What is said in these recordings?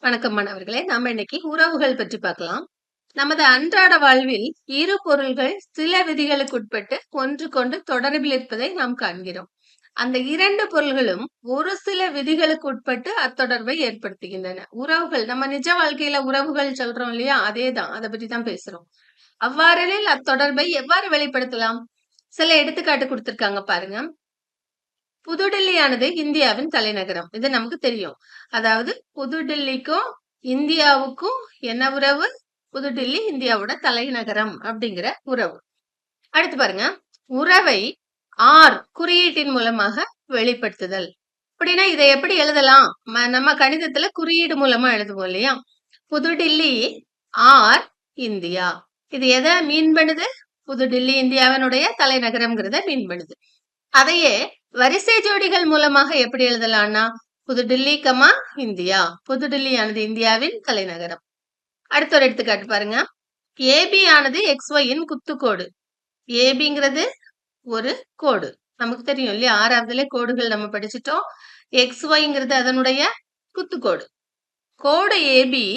வணக்கம் மாணவர்களே, நாம இன்னைக்கு உறவுகள் பற்றி பார்க்கலாம். நமது அன்றாட வாழ்வில் இரு பொருள்கள் சில விதிகளுக்குட்பட்டு ஒன்றுக்கொன்று தொடர்பில் இருப்பதை நாம் காண்கிறோம். அந்த இரண்டு பொருள்களும் ஒரு சில விதிகளுக்கு உட்பட்டு அத்தொடர்பை ஏற்படுத்துகின்றன. உறவுகள் நம்ம நிஜ வாழ்க்கையில உறவுகள் சொல்றோம் இல்லையா, அதேதான், அதை பற்றி தான் பேசுறோம். அவ்வாறெனில் அத்தொடர்பை எவ்வாறு வெளிப்படுத்தலாம்? சில எடுத்துக்காட்டு கொடுத்திருக்காங்க பாருங்க. புதுடில்லியானது இந்தியாவின் தலைநகரம். இது நமக்கு தெரியும். அதாவது புதுடில்லிக்கும் இந்தியாவுக்கும் என்ன உறவு? புதுடில்லி இந்தியாவோட தலைநகரம் அப்படிங்கிற உறவு. அடுத்து பாருங்க, உறவை ஆர் குறியீட்டின் மூலமாக வெளிப்படுத்துதல். அப்படின்னா இதை எப்படி எழுதலாம்? நம்ம கணிதத்துல குறியீடு மூலமா எழுதுவோம் இல்லையா? புதுடில்லி ஆர் இந்தியா. இது எதை மீன் பண்ணுது? புதுடில்லி இந்தியாவினுடைய தலைநகரம்ங்கிறத மீன் பண்ணுது. அதையே வரிசை ஜோடிகள் மூலமாக எப்படி எழுதலாம்னா, புதுடில்லி கமா இந்தியா. புதுடில்லியானது இந்தியாவின் தலைநகரம். அடுத்த ஒரு எடுத்துக்காட்டு பாருங்க. ஏபி ஆனது XYயின் குத்துக்கோடு. ஏபிங்கிறது ஒரு கோடு. நமக்கு தெரியும் இல்லையா, ஆறாவதுல கோடுகள் நம்ம படிச்சுட்டோம். XYங்கிறது அதனுடைய குத்துக்கோடு. கோடு ஏபி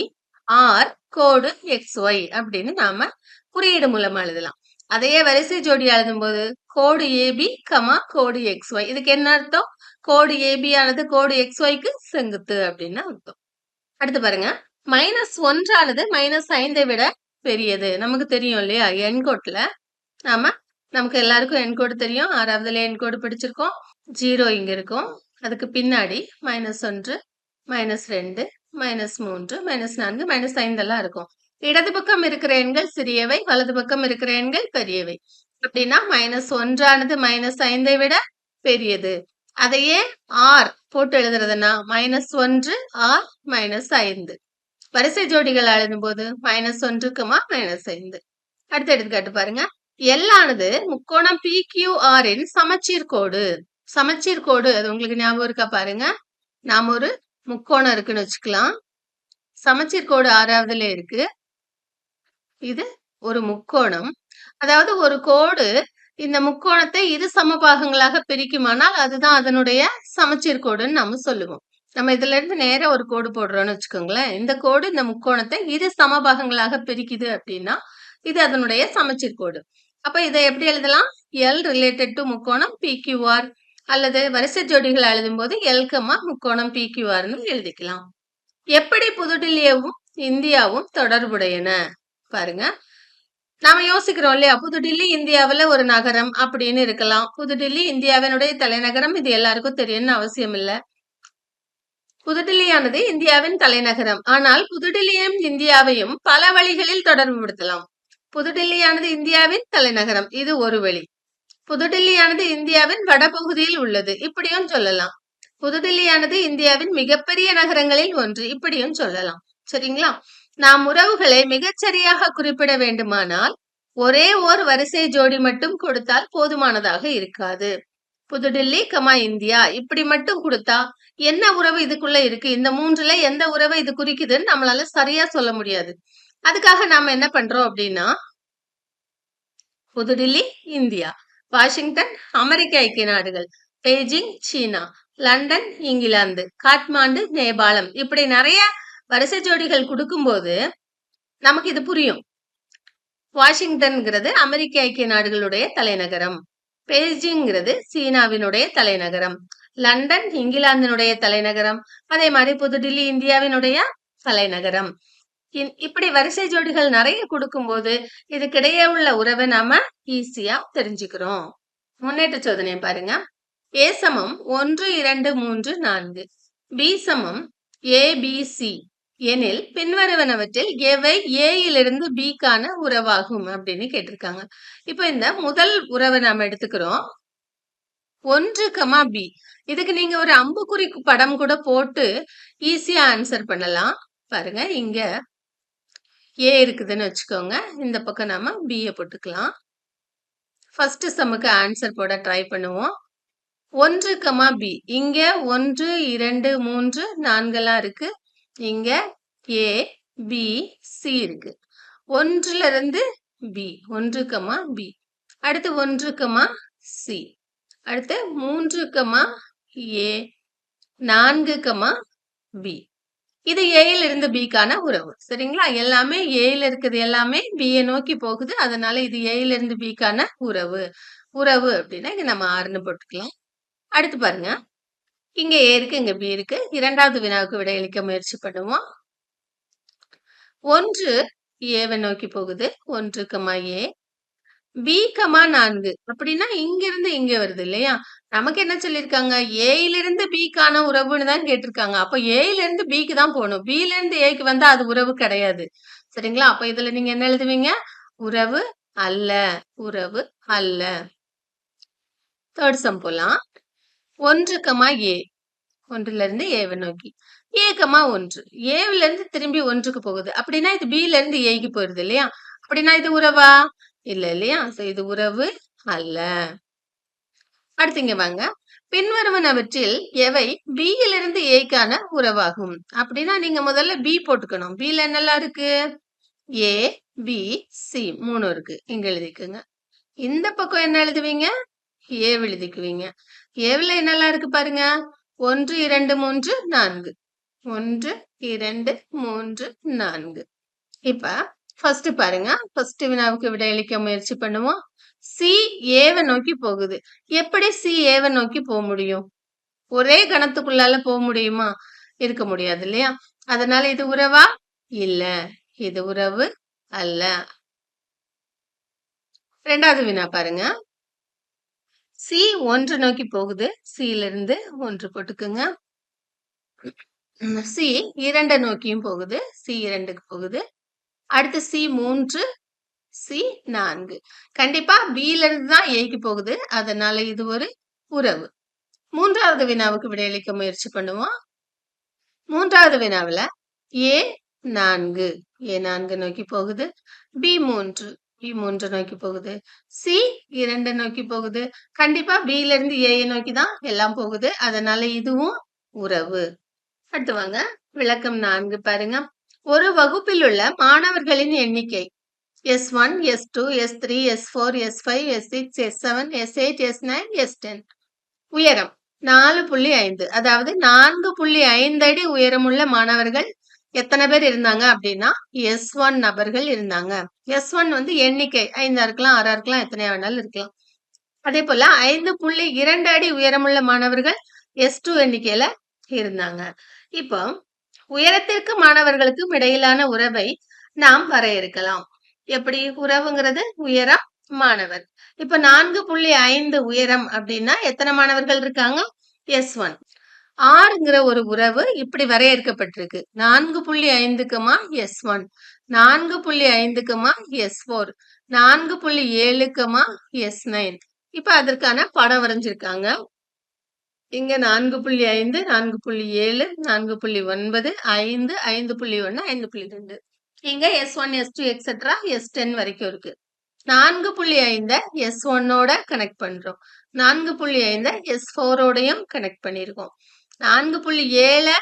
ஆர் கோடு XY அப்படின்னு நாம குறியீடு மூலமா எழுதலாம். அதையே வரிசை ஜோடி எழுதும் போது கோடு ஏபி கமா கோடு XY. இதுக்கு என்ன அர்த்தம்? கோடு ஏபி ஆனது கோடு XYக்கு செங்குத்து அப்படின்னு அர்த்தம். அடுத்து பாருங்க, -1 ஆனது -5 விட பெரியது. நமக்கு தெரியும் இல்லையா, எண்கோட்டுல நமக்கு எல்லாருக்கும் எண்கோடு தெரியும். ஆறாவதுல எண்கோடு படிச்சிருக்கோம். 0 இங்க இருக்கும். அதுக்கு பின்னாடி -1 -2 -3 -4 -5 எல்லாம் இருக்கும். இடது பக்கம் இருக்கிற எண்கள் சிறியவை, வலது பக்கம் இருக்கிற எண்கள் பெரியவை. அப்படின்னா -1 ஆனது -5 விட பெரியது. அதையே ஆர் போட்டு எழுதுறதுன்னா -1 ஆர் -5. வரிசை ஜோடிகள் எழுதும் போது -1 -5. அடுத்த எடுத்துக்காட்டு பாருங்க. எல் ஆனது முக்கோணம் PQR இன் சமச்சீர் கோடு. சமச்சீர் கோடு அது உங்களுக்கு ஞாபகம் இருக்கா பாருங்க. நாம ஒரு முக்கோணம் இருக்குன்னு வச்சுக்கலாம். சமச்சீர் கோடு ஆறாவதுல இருக்கு. இது ஒரு முக்கோணம். அதாவது ஒரு கோடு இந்த முக்கோணத்தை இரு சமபாகங்களாக பிரிக்குமானால் அதுதான் அதனுடைய சமச்சீர் கோடுன்னு நம்ம சொல்லுவோம். நம்ம இதுல இருந்து நேரா ஒரு கோடு போடுறோம்னு வச்சுக்கோங்களேன். இந்த கோடு இந்த முக்கோணத்தை இரு சமபாகங்களாக பிரிக்குது அப்படின்னா இது அதனுடைய சமச்சீர் கோடு. அப்ப இதை எப்படி எழுதலாம்? எல் ரிலேட்டட் டு முக்கோணம் PQR, அல்லது வரிசை ஜோடிகள் எழுதும் போது எல் கமா முக்கோணம் PQRன்னு எழுதிக்கலாம். எப்படி புதுடில்லியும் இந்தியாவும் தொடர்புடையன பாருங்க. நாம யோசிக்கிறோம் இல்லையா, புதுடில்லி இந்தியாவுல ஒரு நகரம் அப்படின்னு இருக்கலாம். புதுடில்லி இந்தியாவினுடைய தலைநகரம், இது எல்லாருக்கும் தெரியும்னு அவசியம் இல்ல. புதுடில்லியானது இந்தியாவின் தலைநகரம். ஆனால் புதுடில்லியும் இந்தியாவையும் பல வழிகளில் தொடர்பு படுத்தலாம். புதுடில்லியானது இந்தியாவின் தலைநகரம், இது ஒரு வழி. புதுடில்லியானது இந்தியாவின் வடபகுதியில் உள்ளது, இப்படியும் சொல்லலாம். புதுடில்லியானது இந்தியாவின் மிகப்பெரிய நகரங்களில் ஒன்று, இப்படியும் சொல்லலாம். சரிங்களா? நாம் உறவுகளை மிகச்சரியாக குறிப்பிட வேண்டுமானால் ஒரே ஓர் வரிசை ஜோடி மட்டும் கொடுத்தால் போதுமானதாக இருக்காது. புதுடில்லி கமா இந்தியா இப்படி மட்டும் கொடுத்தா என்ன உறவு இதுக்குள்ள இருக்கு, இந்த மூன்றுல எந்த உறவை இது குறிக்குதுன்னு நம்மளால சரியா சொல்ல முடியாது. அதுக்காக நாம என்ன பண்றோம் அப்படின்னா, புதுடில்லி இந்தியா, வாஷிங்டன் அமெரிக்க ஐக்கிய நாடுகள், பெய்ஜிங் சீனா, லண்டன் இங்கிலாந்து, காட்மாண்டு நேபாளம், இப்படி நிறைய வரிசை ஜோடிகள் கொடுக்கும்போது நமக்கு இது புரியும். வாஷிங்டன்ங்கிறது அமெரிக்க ஐக்கிய நாடுகளுடைய தலைநகரம், பெய்ஜிங்கிறது சீனாவினுடைய தலைநகரம், லண்டன் இங்கிலாந்தினுடைய தலைநகரம், அதே மாதிரி புதுடில்லி இந்தியாவினுடைய தலைநகரம். இப்படி வரிசை ஜோடிகள் நிறைய கொடுக்கும்போது இதுக்கிடையே உள்ள உறவை நாம ஈஸியா தெரிஞ்சுக்கிறோம். முன்னேற்ற சோதனையை பாருங்க. A சமம் 1 2 3 4, B சமம் ABC எனில் பின்வருவனவற்றில் எவை A யிலிருந்து B க்கான உறவாகும் அப்படின்னு கேட்டிருக்காங்க. இப்ப இந்த முதல் உறவை நாம எடுத்துக்கிறோம், 1 B. இதுக்கு நீங்க ஒரு அம்புக்குறி படம் கூட போட்டு ஈஸியா ஆன்சர் பண்ணலாம். பாருங்க, இங்க A இருக்குதுன்னு வச்சுக்கோங்க, இந்த பக்கம் நாம B போட்டுக்கலாம். ஃபர்ஸ்ட் சம்முக்கு ஆன்சர் போட ட்ரை பண்ணுவோம். 1 B, இங்க 1 2 3 4 எல்லாம் இருக்கு. இங்க A B C இருக்கு. 1ல இருந்து B, 1 B. அடுத்து 1 C, அடுத்து 3 A, 4 B. இது ஏல இருந்து பிக்கான உறவு. சரிங்களா? எல்லாமே ஏல இருக்குது எல்லாமே பிய நோக்கி போகுது. அதனால இது ஏல இருந்து பிக்கான உறவு. உறவு அப்படின்னா இங்க நம்ம ஆர்ன்னு போட்டுக்கலாம். அடுத்து பாருங்க. இங்க ஏ இருக்கு, இங்க பி இருக்கு. 2வது வினாவுக்கு விடையளிக்க முயற்சி பண்ணுவோம். 1 ஏவ நோக்கி போகுது. 1, ஏ. பி, 4 அப்படின்னா இங்கிருந்து இங்க வருது இல்லையா? நமக்கு என்ன சொல்லியிருக்காங்க? ஏயிலிருந்து பிக்கான உறவுன்னு தான் கேட்டிருக்காங்க. அப்ப ஏயிலிருந்து பிக்கு தான் போணும். பில இருந்து ஏக்கு வந்தா அது உறவு கிடையாது. சரிங்களா? அப்ப இதுல நீங்க என்ன எழுதுவீங்க? உறவு அல்ல. உறவு அல்ல. 3rd சம் போலாம். 1, ஏ. 1ல இருந்து ஏவ நோக்கி. ஏ, 1. ஏவுல இருந்து திரும்பி 1க்கு போகுது. அப்படின்னா இது பில இருந்து ஏக்கு போயிருது இல்லையா? அப்படின்னா இது உறவா? இல்ல இல்லையா? சோ இது உறவு அல்ல. அடுத்து இங்க வாங்க. பின்வருவனவற்றில் எவை பியிலிருந்து ஏக்கான உறவாகும்? அப்படின்னா நீங்க முதல்ல பி போட்டுக்கணும். பில என்னெல்லாம் இருக்கு? ஏ, பி, சி 3 இருக்கு. இங்க எழுதிக்குங்க. இந்த பக்கம் என்ன எழுதுவீங்க? ஏ எழுதிக்குவீங்க. ஏவுல என்னெல்லாம் இருக்கு பாருங்க. 1, 2, 3, 4. 1, 2, 3, 4. இப்ப ஃபர்ஸ்ட் பாருங்க. ஃபர்ஸ்ட் வினாவுக்கு விடையளிக்க முயற்சி பண்ணுவோம். சி ஏவ நோக்கி போகுது. எப்படி சி ஏவ நோக்கி போக முடியும்? ஒரே கணத்துக்குள்ளால போக முடியுமா? இருக்க முடியாது இல்லையா? அதனால இது உறவா? இல்ல. இது உறவு அல்ல. 2வது வினா பாருங்க. சி 1 நோக்கி போகுது. சில இருந்து 1 போட்டுக்குங்க. சி 2 நோக்கியும் போகுது. சி 2க்கு போகுது. அடுத்து சி 3, சி 4. கண்டிப்பா பில இருந்து தான் ஏக்கு போகுது. அதனால இது ஒரு உறவு. 3வது வினாவுக்கு விடையளிக்க முயற்சி பண்ணுவோம். 3வது வினாவுல ஏ 4. ஏ 4 நோக்கி போகுது. பி 3. பி 3 நோக்கி போகுது. சி 2 நோக்கி போகுது. கண்டிப்பா பில இருந்து ஏ நோக்கி தான் எல்லாம் போகுது. அதனால இதுவும் உறவு. அடுத்து வாங்க. விளக்கம் 4 பாருங்க. ஒரு வகுப்பில் உள்ள மாணவர்களின் எண்ணிக்கை S1, S2, S3, S4, S5, S6, S7, S8, S9, S10. உயரம் 4.5. அதாவது 4.5 அடி உயரமுள்ள மாணவர்கள் எத்தனை பேர் இருந்தாங்க அப்படின்னா S1 நபர்கள் இருந்தாங்க. S1 வந்து எண்ணிக்கை 5 இருக்கலாம், 6 இருக்கலாம், எத்தனையா வேணாலும் இருக்கலாம். அதே போல 5.2 அடி உயரமுள்ள மாணவர்கள் S2 எண்ணிக்கையில இருந்தாங்க. இப்போ உயரத்திற்கு மாணவர்களுக்கும் இடையிலான உறவை நாம் வரையறுக்கலாம். எப்படி? உறவுங்கிறது உயரம், மாணவர். இப்ப 4.5 உயரம் அப்படின்னா எத்தனை மாணவர்கள் இருக்காங்க? S1. ஆறுங்கிற ஒரு உறவு இப்படி வரையறுக்கப்பட்டிருக்கு. 4.5க்குமா S1, 4.5க்குமா S4, 4.7க்குமா S9. இப்ப அதற்கான படம் வரைஞ்சிருக்காங்க. இங்க 4.5, 4.7, 4.9, 5, 5.1, 5.2. இங்க S1, S2, எக்ஸெட்ரா S10 வரைக்கும் இருக்கு. 4.5 S1 ஓட கனெக்ட் பண்றோம். 4.5 S4 ஓடையும் கனெக்ட் பண்ணிருக்கோம். 4.7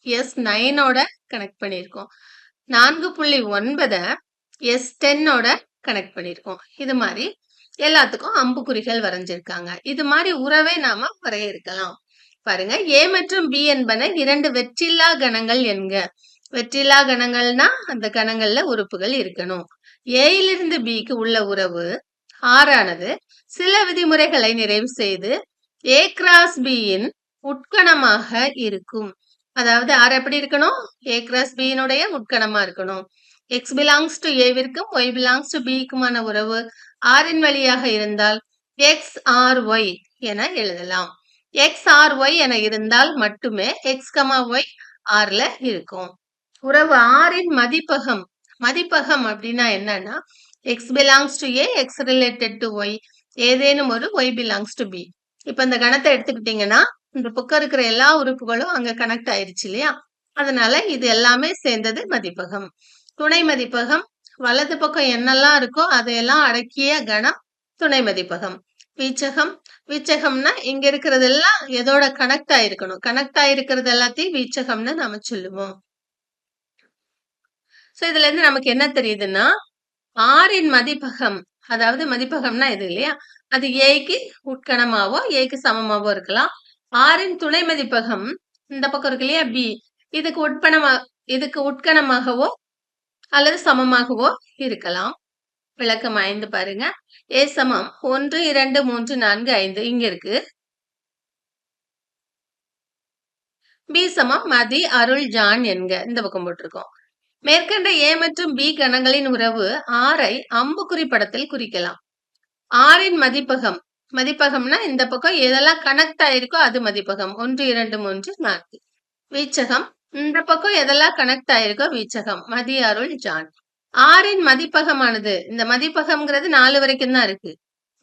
S9 ஓட கனெக்ட் பண்ணிருக்கோம். 4.9 S10 ஓட கனெக்ட் பண்ணிருக்கோம். இது மாதிரி எல்லாத்துக்கும் அம்புக்குறிகள் வரைஞ்சிருக்காங்க. இது மாதிரி உறவை நாம வரையறுக்கலாம். பாருங்க. A மற்றும் B என்பன 2 வெற்றில்லா கணங்கள் என்க. வெற்றில்லா கணங்கள்னா அந்த கணங்கள்ல உறுப்புகள் இருக்கணும். ஏயிலிருந்து பிக்கு உள்ள உறவு ஆறானது சில விதிமுறைகளை நிறைவு செய்து A கிராஸ் பியின் உட்கணமாக இருக்கும். அதாவது ஆர் எப்படி இருக்கணும்? A கிராஸ் பியினுடைய உட்கணமா இருக்கணும். X பிலாங்ஸ் டு ஏவிற்கும் Y பிலாங்ஸ் டு பிக்குமான உறவு ஆரின் வழியாக இருந்தால் X ஆர் Y என எழுதலாம். X ஆர் Y என இருந்தால் மட்டுமே X, Y ஆர்ல இருக்கும். உறவு ஆரின் மதிப்பகம். மதிப்பகம் அப்படின்னா என்னன்னா X belongs to A, X related to Y, ஏதேனும் ஒரு Y பிலாங்ஸ் டு B. இப்ப இந்த கணத்தை எடுத்துக்கிட்டீங்கன்னா இந்த பக்கம் இருக்கிற எல்லா உறுப்புகளும் அங்க கனெக்ட் ஆயிருச்சு இல்லையா? அதனால இது எல்லாமே சேர்ந்தது மதிப்பகம். துணை மதிப்பகம் வலது பக்கம் என்னெல்லாம் இருக்கோ அதையெல்லாம் அடக்கிய கணம் துணை மதிப்பகம். வீச்சகம். வீச்சகம்னா இங்க இருக்கிறது எல்லாம் எதோட கனெக்ட் ஆயிருக்கணும். கனெக்ட் ஆயிருக்கிறது எல்லாத்தையும் வீச்சகம்னு நாம சொல்லுவோம். சோ இதுல இருந்து நமக்கு என்ன தெரியுதுன்னா ஆரின் மதிப்பகம், அதாவது மதிப்பகம்னா இது இல்லையா? அது ஏக்கு உட்கணமாவோ ஏக்கு சமமாவோ இருக்கலாம். ஆரின் துணை மதிப்பகம் இந்த பக்கம் இருக்கு இல்லையா? பி. இதுக்கு உட்கணமாகவோ அல்லது சமமாகவோ இருக்கலாம். விளக்கம் 5 பாருங்க. A சமம் 1, 2, 3, 4, 5 இங்க இருக்கு. B சமம் மதி, அருள், ஜான் என்க இந்த பக்கம் போட்டிருக்கோம். மேற்கண்ட A மற்றும் B கணங்களின் உறவு R ஐ அம்புக்குறி படத்தில் குறிக்கலாம். R இன் மதிப்பகம்னா இந்த பக்கம் எதெல்லாம் கனெக்ட் ஆயிருக்கோ அது மதிப்பகம். 1, 2, 3, 4. வீச்சகம் இந்த பக்கம் எதெல்லாம் கனெக்ட் ஆயிருக்கோ வீச்சகம். மதி, அருள், ஜான். ஆறின் மதிப்பகமானது இந்த மதிப்பகம்ங்கிறது 4 வரைக்கும் தான் இருக்கு.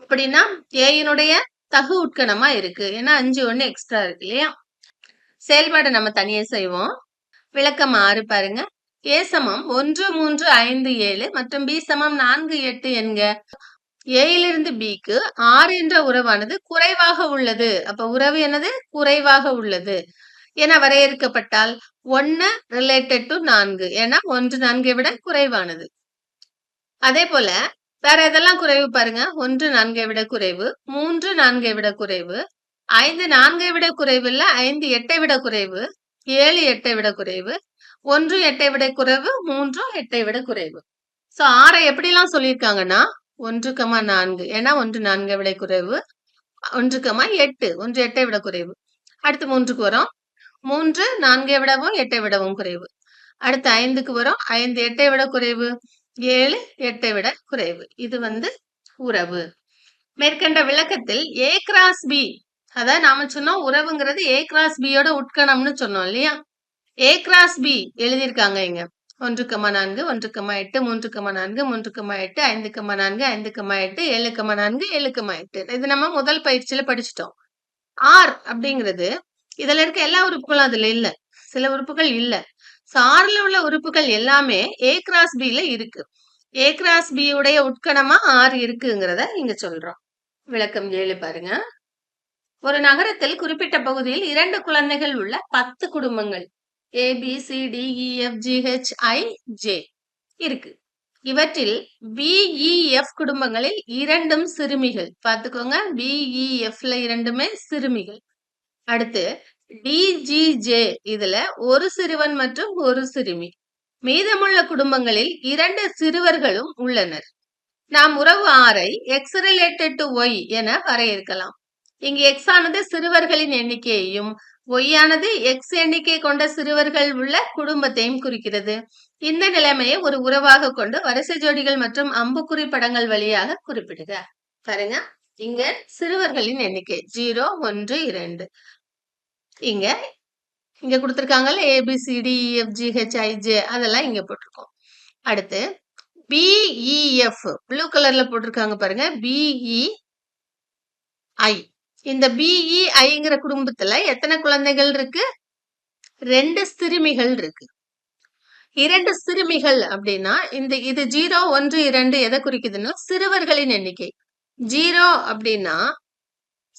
அப்படின்னா ஏயினுடைய தகு உட்கணமா இருக்கு. ஏன்னா 5 1 எக்ஸ்ட்ரா இருக்கு இல்லையா? செயல்பாடு நம்ம தனியே செய்வோம். விளக்கம் 6 பாருங்க. A சமம் 1, 3, 5, 7 மற்றும் B சமம் 4, 8 என்க. ஏயிலிருந்து Bக்கு R என்ற உறவானது குறைவாக உள்ளது. அப்ப உறவு என்னது? குறைவாக உள்ளது என வரையறுக்கப்பட்டால் 1 ரிலேட்டட் டு 4 ஏன்னா 1 4 விட குறைவானது. அதே போல வேற எதெல்லாம் குறைவு பாருங்க. 1 4 விட குறைவு, 3 4 விட குறைவு, 5 4 விட குறைவு இல்ல, 5 8 விட குறைவு, 7 8 விட குறைவு, 1 8 விட குறைவு, 3 8 விட குறைவு. சோ 6 எப்படிலாம் சொல்லியிருக்காங்கன்னா 1, 4 ஏன்னா 1 4 விட குறைவு, 1, 8 1 8 விட குறைவு. அடுத்து 3க்கு வரும். 3 4 விடவும் 8 விடவும் குறைவு. அடுத்து 5க்கு வரும். 5 8 விட குறைவு, 7 8 விட குறைவு. இது உறவு. மேற்கண்ட விளக்கத்தில் A கிராஸ் B அதான் நாம சொன்னோம் உறவுங்கிறது A கிராஸ் B யோட உட்கணம்னு சொன்னோம் இல்லையா? A கிராஸ் B எழுதியிருக்காங்க இங்க. 1, 4 1, 8 3, 4 3, 8 5, 4 5, 8 7, 4 7, 8 இது நம்ம முதல் பயிற்சியில படிச்சிட்டோம். R அப்படிங்கிறது இதுல இருக்க எல்லா உறுப்புகளும் அதுல இல்ல. சில உறுப்புகள் இல்ல. சார்ல உள்ள உறுப்புகள் எல்லாமே A கிராஸ் B ல இருக்கு. A கிராஸ் B உடைய உட்கணமா R இருக்குங்கிறத இங்க சொல்றோம். விளக்கம் 7 பாருங்க. ஒரு நகரத்தில் குறிப்பிட்ட பகுதியில் 2 குழந்தைகள் உள்ள 10 குடும்பங்கள் A, B, C, D, E, F, G, H, I, J இருக்கு. இவற்றில் B, E, F குடும்பங்களில் 2ம் சிறுமிகள். பார்த்துக்கோங்க. B, E, Fல 2மே சிறுமிகள். அடுத்து D, G, J இதுல ஒரு சிறுவன் மற்றும் ஒரு சிறுமி. மீதமுள்ள குடும்பங்களில் 2 சிறுவர்களும் உள்ளனர். நாம் உறவு R I X related to Y என வரையறுக்கலாம். இங்கு X ஆனது சிறுவர்களின் எண்ணிக்கையையும் Y ஆனது X எண்ணிக்கை கொண்ட சிறுவர்கள் உள்ள குடும்பத்தையும் குறிக்கிறது. இந்த நிலைமையை ஒரு உறவாக கொண்டு வரிசை ஜோடிகள் மற்றும் அம்புக்குறி படங்கள் வழியாக குறிப்பிடுக. பாருங்க, இங்க சிறுவர்களின் எண்ணிக்கை 0 1 2. இங்க கொடுத்திருக்காங்கல்ல ABCD EFG HIJ அதெல்லாம் இங்க போட்டிருக்கோம். அடுத்து BEF ப்ளூ கலர்ல போட்டிருக்காங்க பாருங்க. BEI இந்த BEIங்கிற குடும்பத்துல எத்தனை குழந்தைகள் இருக்கு? 2 சிறுமிகள் இருக்கு. 2 சிறுமிகள் அப்படின்னா இது 0 1 2 எதை குறிக்குதுன்னா சிறுவர்களின் எண்ணிக்கை. 0 அப்படின்னா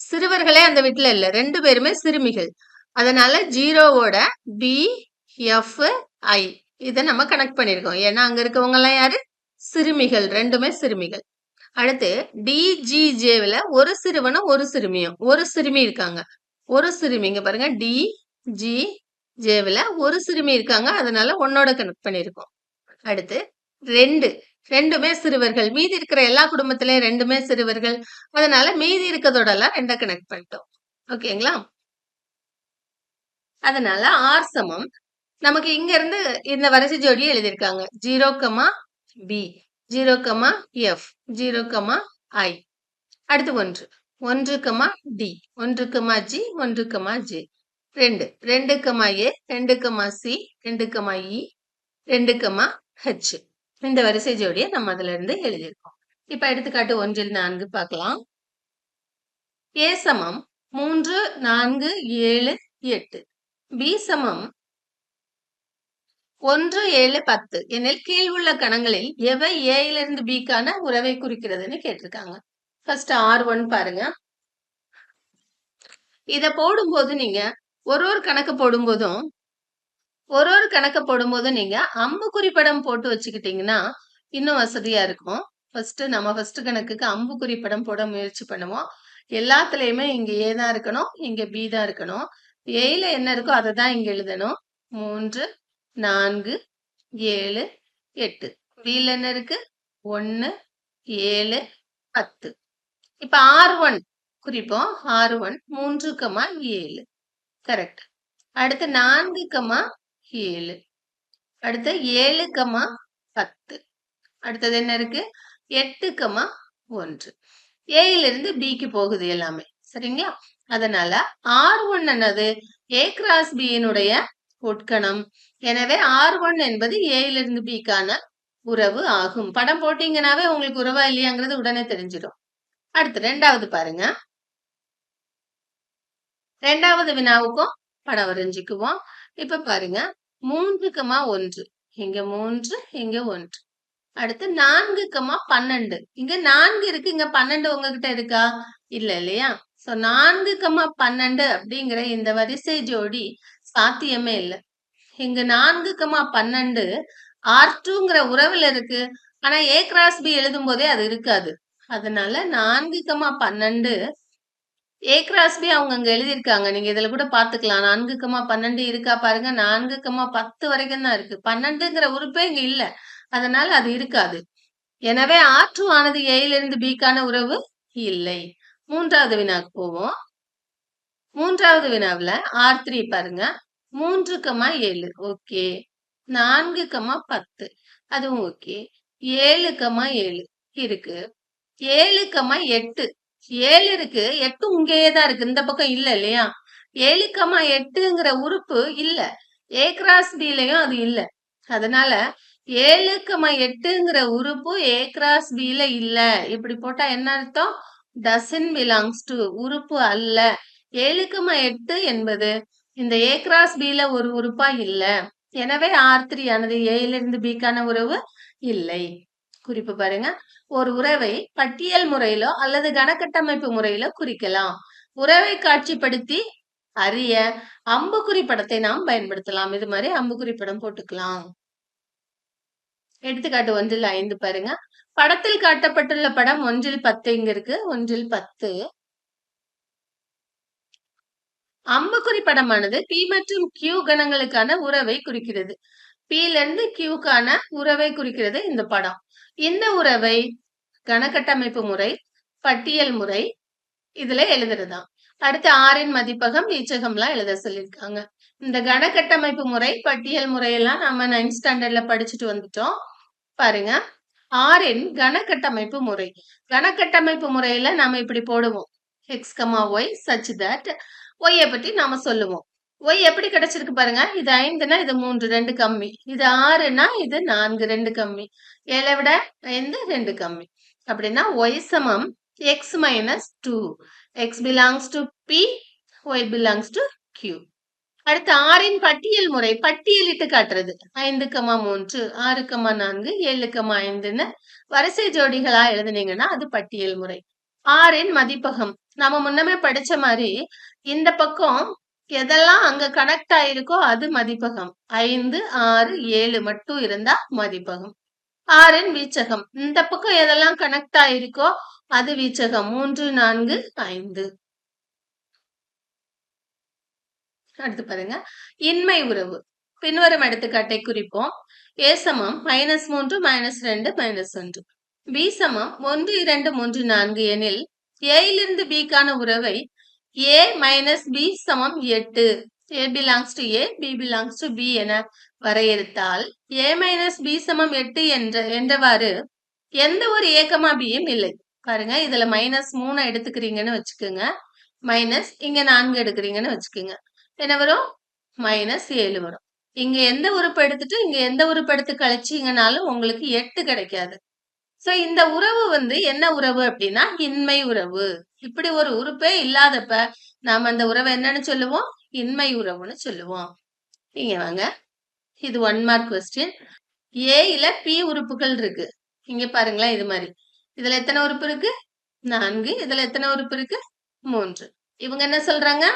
சிறுவர்களே அந்த வீட்டுல இல்ல, 2 பேருமே சிறுமிகள். அதனால 0வோட BFI இதை நம்ம கனெக்ட் பண்ணிருக்கோம். ஏன்னா அங்க இருக்கவங்க எல்லாம் யாரு? சிறுமிகள், 2மே சிறுமிகள். அடுத்து DGJல ஒரு சிறுவனும் ஒரு சிறுமியும், ஒரு சிறுமி இருக்காங்க. ஒரு சிறுமி இங்க பாருங்க. DGJல ஒரு சிறுமி இருக்காங்க. அதனால 1ஓட கனெக்ட் பண்ணிருக்கோம். அடுத்து 2மே சிறுவர்கள். மீதி இருக்கிற எல்லா குடும்பத்திலயும் 2மே சிறுவர்கள். அதனால மீதி இருக்கிறதோட எல்லாம் 2 கனெக்ட் பண்ணிட்டோம். ஓகேங்களா? அதனால R சமம் நமக்கு இங்க இருந்து இந்த வரிசை ஜோடியை எழுதியிருக்காங்க. 0, B 0, F 0, I. அடுத்து 1 1, D 1, G 1, J 2 2, A 2, C 2, E 2, H. இந்த வரிசை ஜோடியை நம்ம அதுல இருந்து எழுதியிருக்கோம். இப்ப எடுத்துக்காட்டு 1 4 பார்க்கலாம். A சமம் 3 4 7 8. B சமம் 1 7 10 எனில் கீழ் உள்ள கணங்களில் எவை ஏயிலிருந்து பிக்கான உறவை குறிக்கிறதுன்னு கேட்டிருக்காங்க. ஃபர்ஸ்ட் R1 பாருங்க. இத போடும்போது நீங்க ஒரு கணக்கு போடும்போதும் நீங்க அம்புக்குறி படம் போட்டு வச்சுக்கிட்டீங்கன்னா இன்னும் வசதியா இருக்கும். நம்ம ஃபர்ஸ்ட் கணக்குக்கு அம்புக்குறி படம் போட முயற்சி பண்ணுவோம். எல்லாத்துலயுமே இங்க A தான் இருக்கணும், இங்க B தான் இருக்கணும். ஏல என்ன இருக்கோ அதை தான் இங்க எழுதணும். 3, 4, 7, 8. Bல என்ன இருக்கு? 1, 7, 10. இப்ப R1 குறிப்போம். R1 3, 7. கரெக்ட். அடுத்து 4, 7. அடுத்து 7, 10. அடுத்தது என்ன இருக்கு? 8, 1. ஏயிலிருந்து பிக்கு போகுது எல்லாமே. சரிங்களா? அதனால R1 என்னது? A cross B யினுடைய உட்கணம். எனவே R1 என்பது ஏயிலிருந்து பிக்கான உறவு ஆகும். படம் போட்டீங்கன்னாவே உங்களுக்கு உறவா இல்லையாங்கிறது உடனே தெரிஞ்சிடும். அடுத்து 2வது பாருங்க. 2வது வினாவுக்கும் படம் வரைஞ்சுக்குவோம். இப்ப பாருங்க 3, 1. இங்க 3, இங்க 1. அடுத்து 4, 12. இங்க 4 இருக்கு, இங்க 12 உங்ககிட்ட இருக்கா? இல்ல இல்லையா? சோ 4, 12 அப்படிங்கிற இந்த வரிசை ஜோடி சாத்தியமே இல்ல. இங்க 4, 12 R2ங்கிற உறவுல இருக்கு. ஆனா A கிராஸ் B எழுதும் போதே அது இருக்காது. அதனால 4, 12 A கிராஸ் B அவங்க அங்க எழுதியிருக்காங்க. நீங்க இதுல கூட பாத்துக்கலாம். 4, 12 இருக்கா பாருங்க. 4, 10 வரைக்கும் தான் இருக்கு. 12ங்கிற உறுப்பே இங்க இல்ல. அதனால அது இருக்காது. எனவே R2 ஆனது ஏயிலிருந்து பிக்கான உறவு இல்லை. 3வது வினாக்கு போவோம். 3வது வினாவுல R3 பாருங்க. 3, 7. ஓகே. 4, 10. அதுவும் ஓகே. 7, 7 இருக்கு. 7, 8. 7 இருக்கு. 8 இங்கேயே தான் இருக்கு. இந்த பக்கம் இல்ல இல்லையா? 7, 8ங்கிற உறுப்பு இல்ல. A கிராஸ் Bலயும் அது இல்ல. அதனால 7, 8ங்கிற உறுப்பு A கிராஸ் Bல இல்ல. இப்படி போட்டா என்ன அர்த்தம்? doesn't belongs to உறுப்பு அல்ல. 7, 8 என்பது இந்த A கிராஸ் Bல ஒரு உறுப்பா இல்ல. எனவே R3 ஆனது ஏயிலிருந்து பிக்கான உறவு இல்லை. குறிப்பு பாருங்க. ஒரு உறவை பட்டியல் முறையிலோ அல்லது கணக்கட்டமைப்பு முறையிலோ குறிக்கலாம். உறவை காட்சிப்படுத்தி அறிய அம்புக்குறி படத்தை நாம் பயன்படுத்தலாம். இது மாதிரி அம்புக்குறி படம் போட்டுக்கலாம். எடுத்துக்காட்டு 1ல் 5 பாருங்க. படத்தில் காட்டப்பட்டுள்ள படம் 1ல் 10 இங்க இருக்கு. 1ல் 10. அம்புக்குறி படமானது P மற்றும் Q கணங்களுக்கான உறவை குறிக்கிறது. Pல இருந்து Qக்கான உறவை குறிக்கிறது இந்த படம். இந்த உறவை கணக்கட்டமைப்பு முறை, பட்டியல் முறை இதுல எழுதுறதாம். அடுத்து ஆரின் மதிப்பகம், வீச்சகம்லாம் எழுத சொல்லியிருக்காங்க. இந்த கணக்கட்டமைப்பு முறை, பட்டியல் முறையெல்லாம் நம்ம 9th ஸ்டாண்டர்ட்ல படிச்சுட்டு வந்துட்டோம். பாருங்க. ஆரின் கணக்கட்டமைப்பு முறை. கணக்கட்டமைப்பு முறையில நாம இப்படி போடுவோம். x, y such that y பத்தி நாம சொல்லுவோம். y எப்படி கிடைச்சிருக்கு பாருங்க. இது 5னா இது 3 2 கம்மி. இது 6னா இது 4 2 கம்மி. 7 விட 5 2 கம்மி. அப்படின்னா y சமம் x minus 2. x belongs to P, y belongs to Q. அடுத்து ஆரின் பட்டியல் முறை. பட்டியலிட்டு காட்டுறது. 5, 3, 6, 4, 7, 5ன்னு வரிசை ஜோடிகளா எழுதுனீங்கன்னா அது பட்டியல் முறை. ஆரின் மதிப்பகம். நம்ம முன்னமே படிச்ச மாதிரி இந்த பக்கம் எதெல்லாம் அங்க கனெக்ட் ஆயிருக்கோ அது மதிப்பகம். 5, 6, 7 மட்டும் இருந்தா மதிப்பகம். ஆரின் வீச்சகம். இந்த பக்கம் எதெல்லாம் கனெக்ட் ஆயிருக்கோ அது வீச்சகம். 3, 4, 5. அடுத்து பாருங்க. இன்மை உறவு. பின்வரும் எடுத்துக்காட்டை குறிப்போம். A சமம் -3, -2, -1. B சமம் 1, 2, 3, 4 எனில் ஏயிலிருந்து பிக்கான உறவை A minus B சமம் 8. A belongs to A, B belongs to B என வரையறுத்தால் A minus B சமம் 8 என்றவாறு எந்த ஒரு A, Bயும் இல்லை. பாருங்க இதுல -3 எடுத்துக்கிறீங்கன்னு வச்சுக்கோங்க. மைனஸ் இங்க 4 எடுக்கிறீங்கன்னு வச்சுக்கோங்க. என்ன வரும்? -7 வரும். இங்க எந்த உறுப்பு எடுத்துட்டு இங்க எந்த உறுப்பு எடுத்து கழிச்சீங்கனாலும் உங்களுக்கு 8 கிடைக்காது. சோ இந்த உறவு என்ன உறவு அப்படின்னா இன்மை உறவு. இப்படி ஒரு உறுப்பே இல்லாதப்ப நாம அந்த உறவை என்னன்னு சொல்லுவோம்? இன்மை உறவுன்னு சொல்லுவோம். இங்க வாங்க. இது 1 மார்க் கொஸ்டின். ஏல P உறுப்புகள் இருக்கு. இங்க பாருங்களேன் இது மாதிரி. இதுல எத்தனை உறுப்பு இருக்கு? 4. இதுல எத்தனை உறுப்பு இருக்கு? 3. இவங்க என்ன சொல்றாங்க?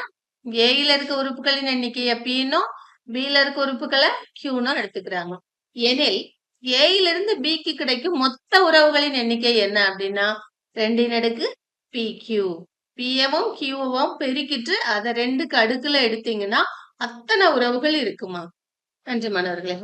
ஏல இருக்க உறுப்புகளின் எண்ணிக்கைய Pன்னும் Bல இருக்க உறுப்புகளை Qன்னும் எடுத்துக்கிறாங்க. எனில் ஏயிலிருந்து பிக்கு கிடைக்கும் மொத்த உறவுகளின் எண்ணிக்கை என்ன அப்படின்னா 2ன் அடுக்கு PQ. Pயவும் Qவும் பெருக்கிட்டு அதை 2க்கு அடுக்குல எடுத்தீங்கன்னா அத்தனை உறவுகள் இருக்குமா? நன்றி மாணவர்களே.